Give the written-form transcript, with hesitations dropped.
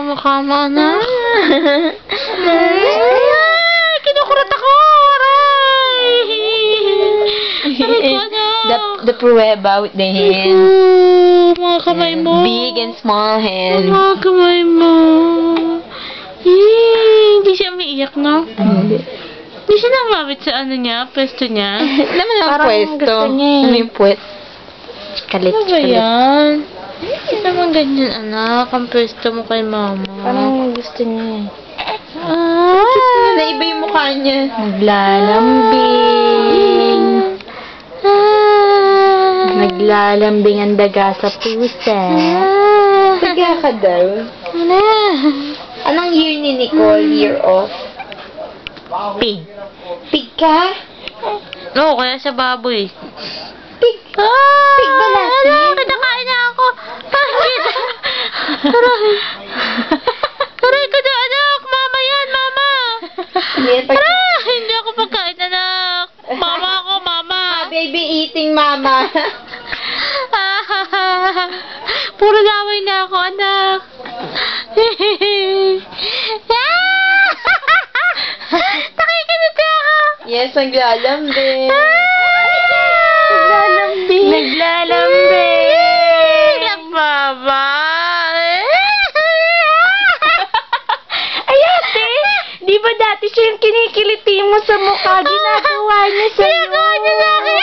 mukha mo, anak. Kinukurat ako! Aray! Aray ko, anak. The prueba with the hand. Mga kamay mo. Big and small hand. Mga kamay mo. Hindi siya umiiyak, no? Hindi. Hindi siya namabit sa ano niya, pwesto niya. Naman ang Parang pwesto. gusto niya eh. Ano yung pwet? Kalit, Ano ba yan? Hindi naman ganyan, anak. Ang pwesto mo kay mama. Parang gusto niya. Naiba yung mukha niya. Naglalambing. Naglalambing ang daga sa pusa. Daga ka daw. Anong year ni Nicole? Year of? Pig. Pig ka? Oo, kaya siya baboy. Pig? Pig ba natin? Ano? Kinakain na ako. Aray. Aray ko na, anak. Mama yan, mama. Aray, hindi ako pagkain, anak. Mama ako, mama. Baby eating mama. Puro laway na ako, anak. Nakikinig ako. Yes, naglalambing. Naglalambing. Naglalambing. Mama. Ay, ate, di ba dati siya yung kinikiliti mo sa mukha? Ginagawa niya sa'yo. Ginagawa niya sa akin.